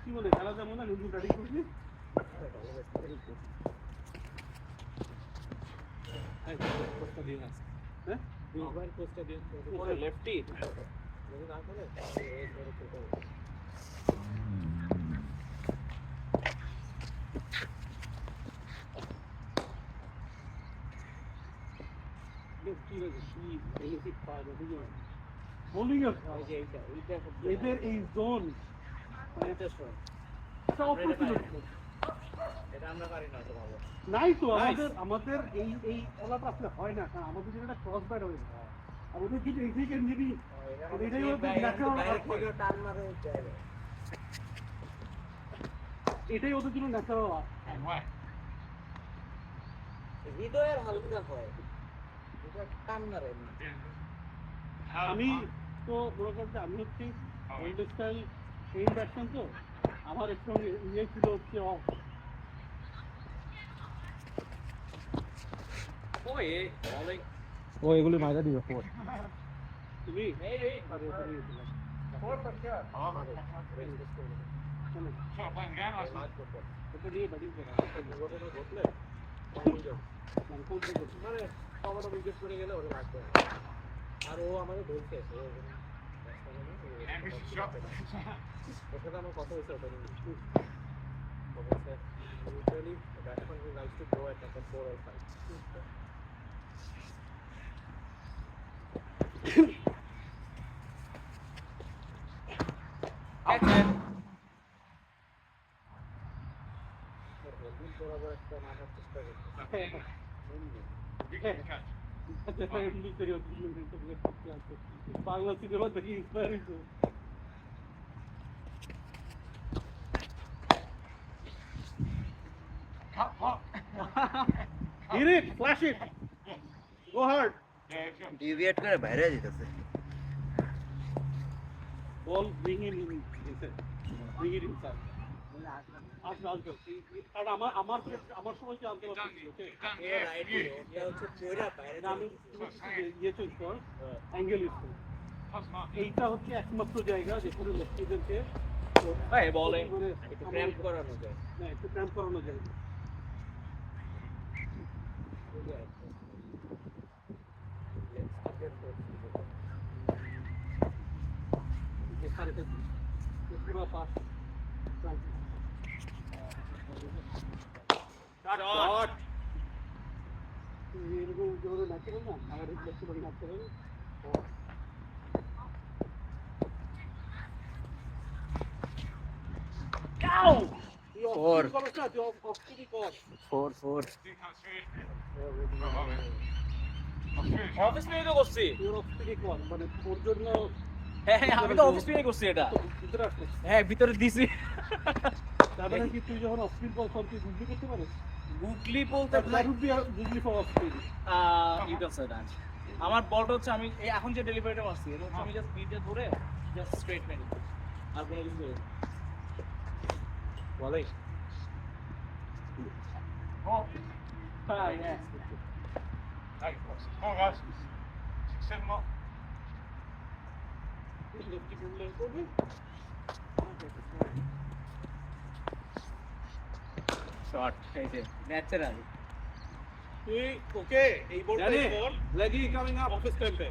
কি বলে খেলা যাবো না নতুন গাড়ি করবি লেফটি এদের এই জোন নাই তো আমাদের এই এই খেলাটা আসলে হয় না কারণ আমাদের যেটা ক্রস ব্যাট হয়ে যায় আর ওদের কিন্তু এই থেকে নিবি এটাই এটাই ওদের জন্য ন্যাচারাল হৃদয়ের হালকা হয় কান্নারে আমি তো মনে করছি আমি হচ্ছি ওল্ড স্টাইল সেই ব্যাটসম্যান তো আমার একটু ইয়ে ছিল হচ্ছে অফ ও এগুলি মাইরা দিবে ফোর তুমি আর ও আমাকে বলছে আমার কথা হয়েছে ওটা usually batsman who likes to go at number 4 or 5. Catch it. Bangla cinema থেকে ইন্সপায়ার হয়েছে Hit it, flash it. Go hard. Deviate করে বাইরে যেতেছে Ball bring it in inside. Bring it inside. আসবে আর আমার সময় কি আনতে পারছি ওকে এ রাইট এটা হচ্ছে পুরো বাইরে আমি ইয়ে চুজ কর অ্যাঙ্গেল ইউজ কর এইটা হচ্ছে একমাত্র জায়গা যেখানে লেফটিদেরকে এই বলে একটু ক্র্যাম্প করানো যায় না একটু ক্র্যাম্প করানো যায় पूरा पास शॉट ये लोग जो नाचते हैं ना हमारे बच्चे बड़ी नाचते हैं Ow! Four. Four. অফিস নিয়ে তো করছি মানে ওর জন্য হ্যাঁ আমি তো অফিস নিয়ে করছি এটা ভিতরে আসলে হ্যাঁ ভিতরে দিছি তারপরে কি তুই যখন অফিস বল সব তুই গুগলি করতে পারিস গুগলি বলতে googly for office you can say that আমার বলটা হচ্ছে আমি এই এখন যে ডেলিভারিটা মারছি এটা হচ্ছে আমি জাস্ট বিটে ধরে জাস্ট স্ট্রেট মেরে আর কোনো কিছু বলে হ্যাঁ হ্যাঁ Come on, guys. 6, 7 up. Short এই যে ন্যাচারাল ওকে এই বলটা বল লেগি কামিং আপ অফিস টেম্পে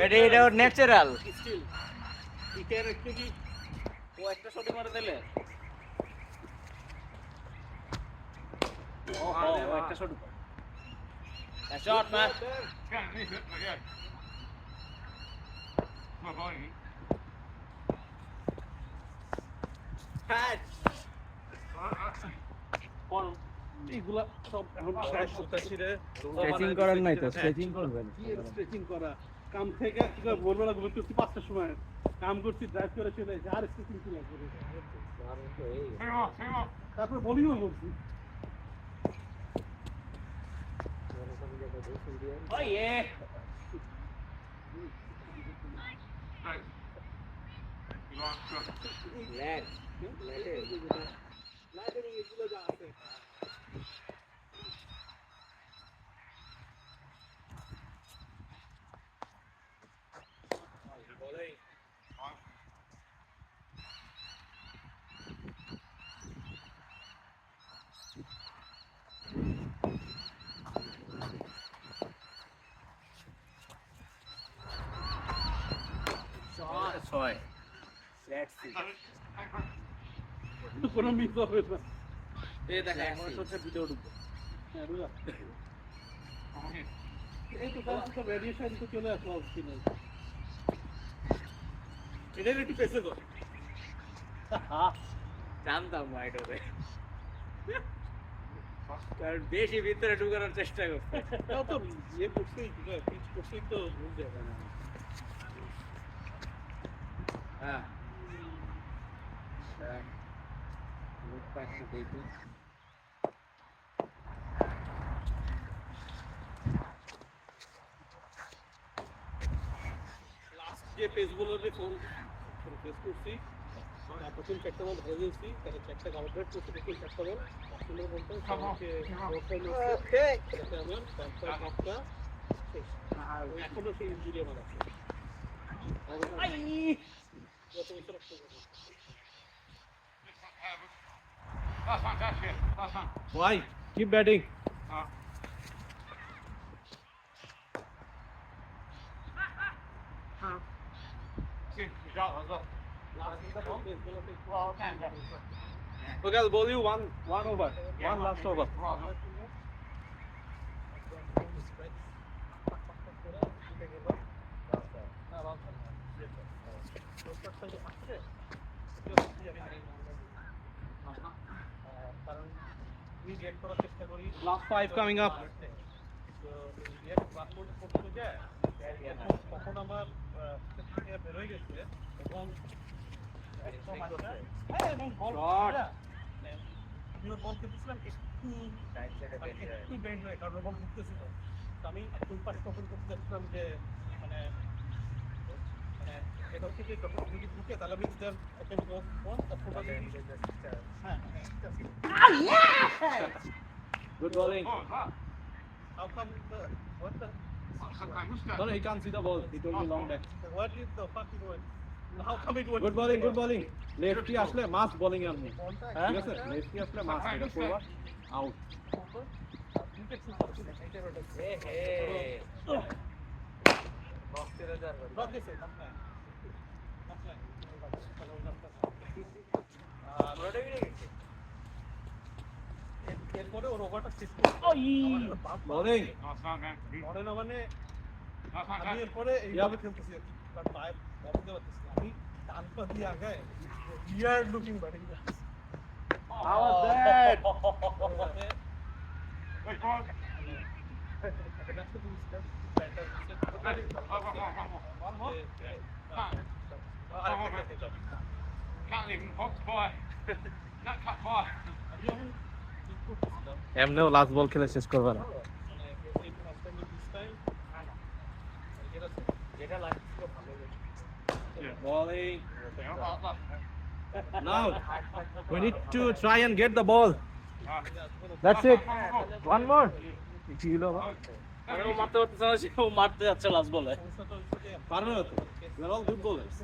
এটা ন্যাচারাল স্টিল ইটার একটু কি ও একটা শট মারে দিলে ও একটা shot shot man It's going underneath it, but yeah. Come on, Bonnie. এগুলা সব এখন শেষ করতেছি রে স্ট্রেচিং করার নাই তো স্ট্রেচিং করবেন কি স্ট্রেচিং করা কাম থেকে কি করে ভোরবেলা ঘুম করছি 5টার সময় কাম করছি ড্রাইভ করে চলে যাই আর স্ট্রেচিং কি লাগবে Hang on. তারপর বলিও বলছি Oh yeah. Right. You want to? ল্যাট latte library এগুলো যা আছে ছয়। Let's see. কোনো মিস হবে না এই দেখা এখন হচ্ছে ভিডিও ঢুকবে। হ্যাঁ বুঝলা Come here. এই তো তাহলে তো রেডিয়েশন তো চলে আসলো অবশ্যই নেই এটা একটু পেছে তো জানতাম রাইট হবে। কারণ বেশি ভিতরে ঢুকানোর চেষ্টা করছে। তাও তো ইয়ে করছেই পিচ করছেই তো ভুল যাবে না হ্যাঁ। Look back to baby. Last যে পেজগুলোতে ফোন পেজ করছি প্রথম চারটা বল ধরে দিয়েছি তাহলে চারটা কাউন্টার করছি প্রথম চারটা বল সুন্দর বলতে আমাকে আমার তারপর একটা শেষ আর এখনো সেই ইঞ্জুরি আমার আছে গত বছর অক্টোবরে Last one, touch here. Last one. Why? Keep batting. See, you got it, look. Well, can go. Okay, I'll bowl you one over. One last over. কারণ আমি গেট করার চেষ্টা করি Last five coming up. Gate passport করতে যায় তখন আমার বেরোয় গেছে এবং এবং বল বল খেলতেছিলাম একটু বেন্ড হয়ে কারণ বল ঢুকতেছিল তো আমি ফুল পাস কখন করতে যাচ্ছিলাম যে মানে মানে এটা থেকে যখন যদি ঢুকে তাহলে আমি দেন একটা বল হ্যাঁ Good bowling. Oh, that. how come what the No, he can't see the ball. He told me long back. what is the fuck is going how come it went Good bowling, good bowling. Lefty আসলে মাস bowling এ আপনি। হ্যাঁ ঠিক আছে? Lefty আসলে মাস এটা করবা out. এরপরে ওর ওভারটা শেষ Bowling. Last one, man. করে না মানে Last one, আমি touch. এরপরে এইভাবে খেলতেছি আর কি বাট পায়ে বলতে পারতেছি না। আমি ডান পা দিয়ে আগায় weird looking batting How was that? Wait, go on. One more? Can't even box by. Not cut by. এমনিও লাস্ট বল খেলে শেষ করবে না। Bowling. Now we need to try and get the ball. That's it. One more. ছিল ও মারতে পারতেছে না, ও মারতে যাচ্ছে লাস্ট বলে। পারবে না তো। We are all good bowlers.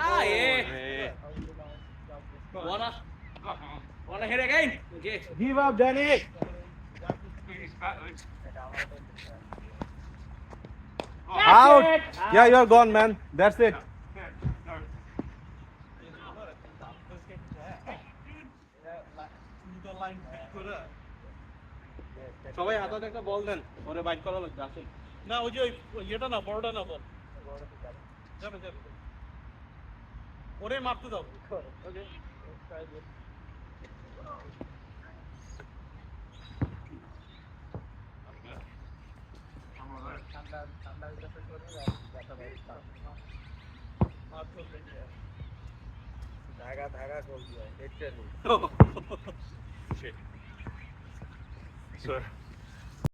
Ah, yeah. Wanna hit again? Okay. Give up, Danny. Out. Yeah, you're gone, man. That's it. সবাই হাতে একটা বল দেন, ওরে বাইট করা লাগবে আসেন। না ওই যে ওই ইয়েটা না বড়টা না বল যাবে যাবে ওরে মারতে দাও ওকে धागा धागा खोल दिया है sir.